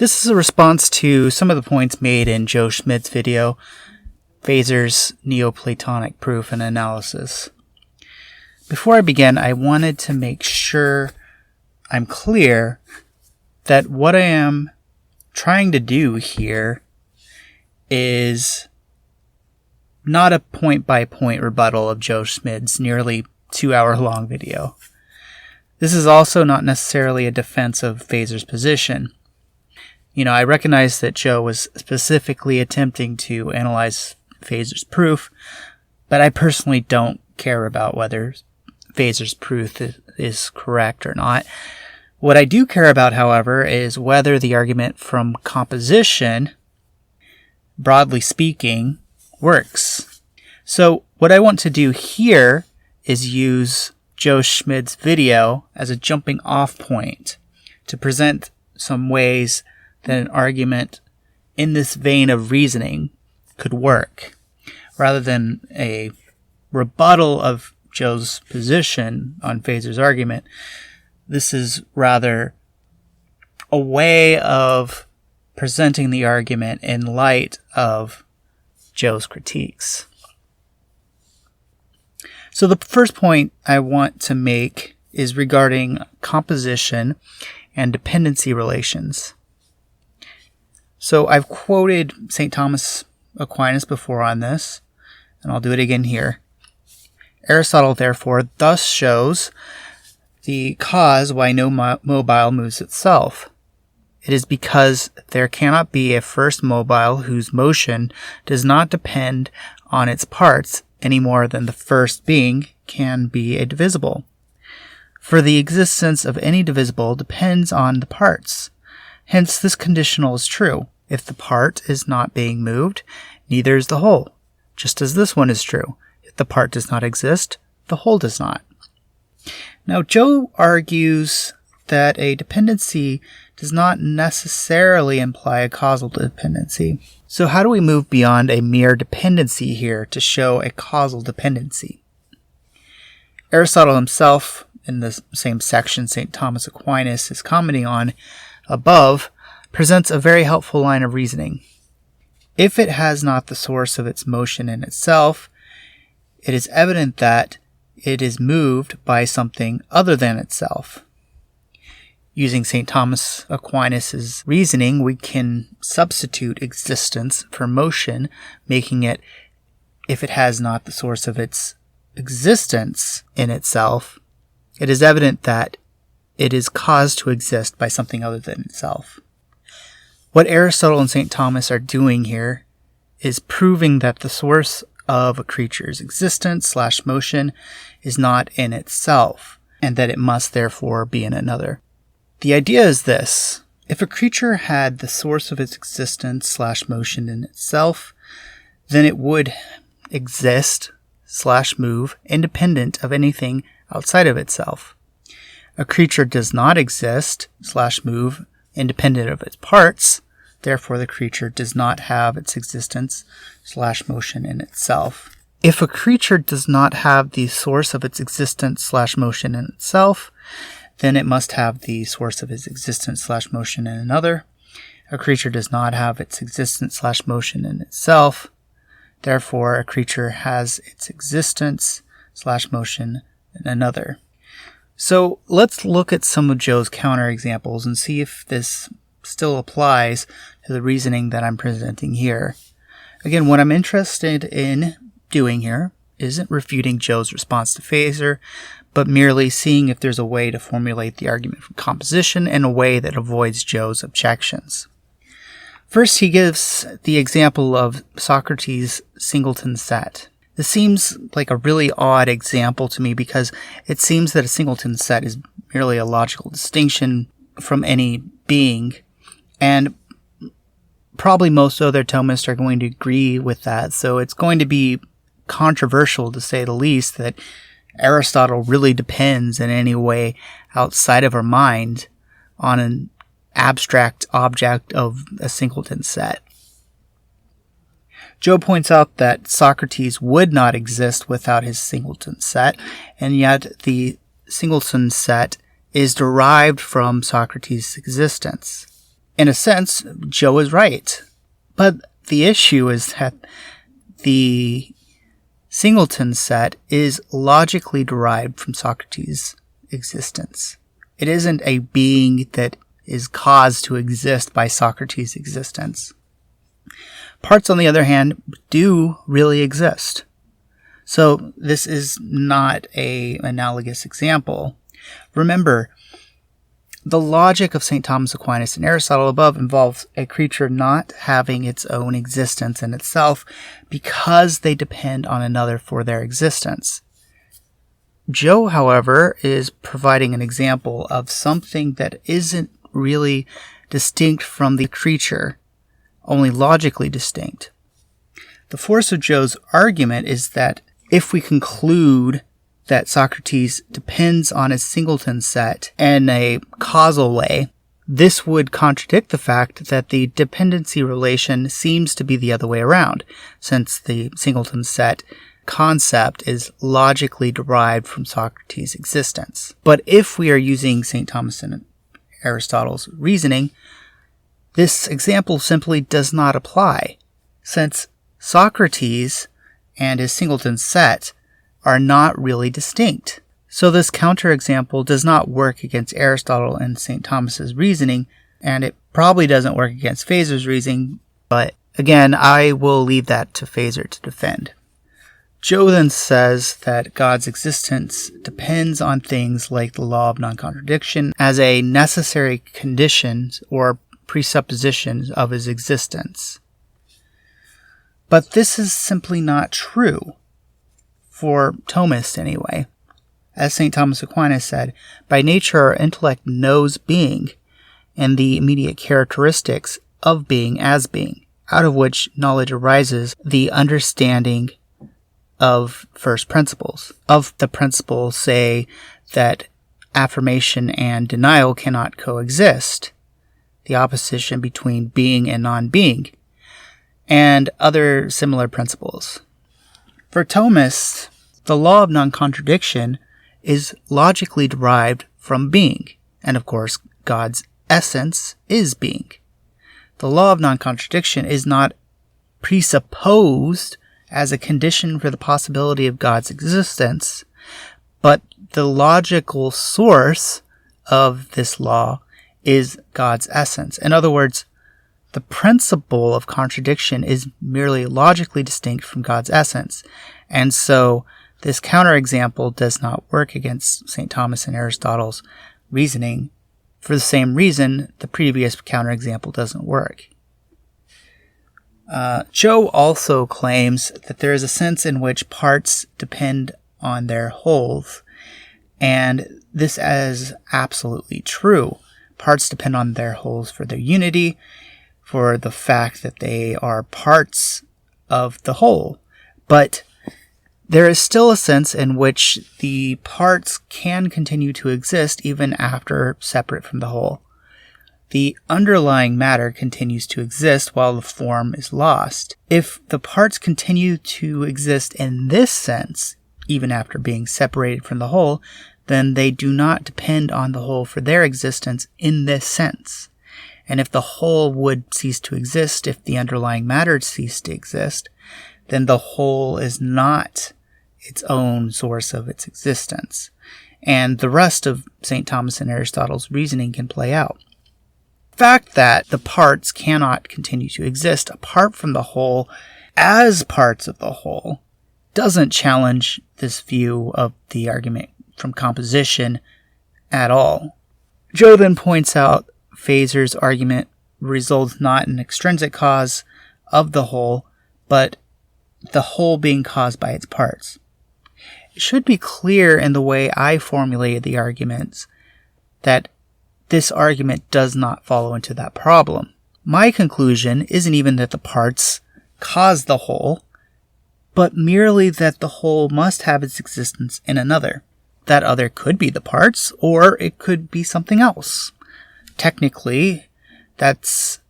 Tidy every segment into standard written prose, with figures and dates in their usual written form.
This is a response to some of the points made in Joe Schmidt's video, Phasors, Neoplatonic Proof and Analysis. Before I begin, I wanted to make sure I'm clear that what I am trying to do here is not a point-by-point rebuttal of Joe Schmidt's nearly 2-hour-long video. This is also not necessarily a defense of Phasors' position. I recognize that Joe was specifically attempting to analyze Phasors' proof, but I personally don't care about whether Phasors' proof is correct or not. What I do care about, however, is whether the argument from composition, broadly speaking, works. So what I want to do here is use Joe Schmidt's video as a jumping off point to present some ways that an argument in this vein of reasoning could work, rather than a rebuttal of Joe's position on Phasors' argument. This is rather a way of presenting the argument in light of Joe's critiques. So the first point I want to make is regarding composition and dependency relations. So I've quoted St. Thomas Aquinas before on this, and I'll do it again here. Aristotle, therefore, thus shows the cause why no mobile moves itself. It is because there cannot be a first mobile whose motion does not depend on its parts any more than the first being can be a divisible. For the existence of any divisible depends on the parts. Hence, this conditional is true. If the part is not being moved, neither is the whole. Just as this one is true. If the part does not exist, the whole does not. Now, Joe argues that a dependency does not necessarily imply a causal dependency. So how do we move beyond a mere dependency here to show a causal dependency? Aristotle himself, in the same section St. Thomas Aquinas is commenting on above, presents a very helpful line of reasoning. If it has not the source of its motion in itself, it is evident that it is moved by something other than itself. Using St. Thomas Aquinas' reasoning, we can substitute existence for motion, making it, if it has not the source of its existence in itself, it is evident that it is caused to exist by something other than itself. What Aristotle and St. Thomas are doing here is proving that the source of a creature's existence/motion is not in itself, and that it must therefore be in another. The idea is this: if a creature had the source of its existence/motion in itself, then it would exist/move independent of anything outside of itself. A creature does not exist/move independent of its parts, therefore the creature does not have its existence/motion in itself. If a creature does not have the source of its existence/motion in itself, then it must have the source of its existence/motion in another. A creature does not have its existence/motion in itself, therefore a creature has its existence/motion in another. So let's look at some of Joe's counterexamples and see if this still applies to the reasoning that I'm presenting here. Again, what I'm interested in doing here isn't refuting Joe's response to Phasor, but merely seeing if there's a way to formulate the argument from composition in a way that avoids Joe's objections. First, he gives the example of Socrates' singleton set. This seems like a really odd example to me because it seems that a singleton set is merely a logical distinction from any being, and probably most other Thomists are going to agree with that, so it's going to be controversial, to say the least, that Aristotle really depends in any way outside of our mind on an abstract object of a singleton set. Joe points out that Socrates would not exist without his singleton set, and yet the singleton set is derived from Socrates' existence. in a sense, Joe is right. But the issue is that the singleton set is logically derived from Socrates' existence. It isn't a being that is caused to exist by Socrates' existence. Parts, on the other hand, do really exist. So this is not an analogous example. Remember, the logic of St. Thomas Aquinas and Aristotle above involves a creature not having its own existence in itself because they depend on another for their existence. Joe, however, is providing an example of something that isn't really distinct from the creature, only logically distinct. The force of Joe's argument is that if we conclude that Socrates depends on his singleton set in a causal way, this would contradict the fact that the dependency relation seems to be the other way around, since the singleton set concept is logically derived from Socrates' existence. But if we are using St. Thomas and Aristotle's reasoning, this example simply does not apply, since Socrates and his singleton set are not really distinct. So this counterexample does not work against Aristotle and St. Thomas's reasoning, and it probably doesn't work against Phaser's reasoning, but again, I will leave that to Phaser to defend. Joe then says that God's existence depends on things like the law of non-contradiction as a necessary condition or presupposition of his existence. But this is simply not true. For Thomists, anyway. As St. Thomas Aquinas said, by nature our intellect knows being and the immediate characteristics of being as being, out of which knowledge arises the understanding of first principles. Of the principles say that affirmation and denial cannot coexist, the opposition between being and non-being, and other similar principles. For Thomists, the law of non-contradiction is logically derived from being, and of course, God's essence is being. The law of non-contradiction is not presupposed as a condition for the possibility of God's existence, but the logical source of this law is God's essence. In other words, the principle of contradiction is merely logically distinct from God's essence, and so this counterexample does not work against St. Thomas and Aristotle's reasoning. For the same reason, the previous counterexample doesn't work. Joe also claims that there is a sense in which parts depend on their wholes, and this is absolutely true. Parts depend on their wholes for their unity, for the fact that they are parts of the whole. But there is still a sense in which the parts can continue to exist even after separate from the whole. The underlying matter continues to exist while the form is lost. If the parts continue to exist in this sense, even after being separated from the whole, then they do not depend on the whole for their existence in this sense. And if the whole would cease to exist, if the underlying matter ceased to exist, then the whole is not its own source of its existence. And the rest of St. Thomas and Aristotle's reasoning can play out. The fact that the parts cannot continue to exist apart from the whole as parts of the whole doesn't challenge this view of the argument from composition at all. Joe then points out Phaser's argument results not in extrinsic cause of the whole, but the whole being caused by its parts. It should be clear in the way I formulated the arguments that this argument does not follow into that problem. My conclusion isn't even that the parts cause the whole, but merely that the whole must have its existence in another. That other could be the parts, or it could be something else. Technically, that's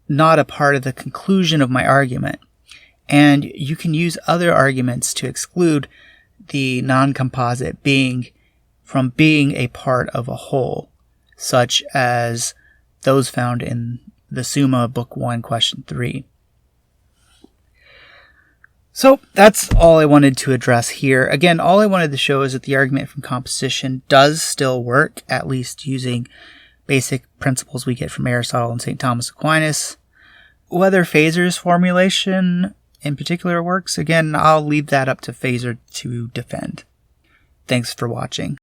not a part of the conclusion of my argument, and you can use other arguments to exclude the non-composite being from being a part of a whole, such as those found in the Summa, Book 1, Question 3. So that's all I wanted to address here. Again, all I wanted to show is that the argument from composition does still work, at least using basic principles we get from Aristotle and St. Thomas Aquinas. Whether Phaser's formulation in particular works, again, I'll leave that up to Phaser to defend. Thanks for watching.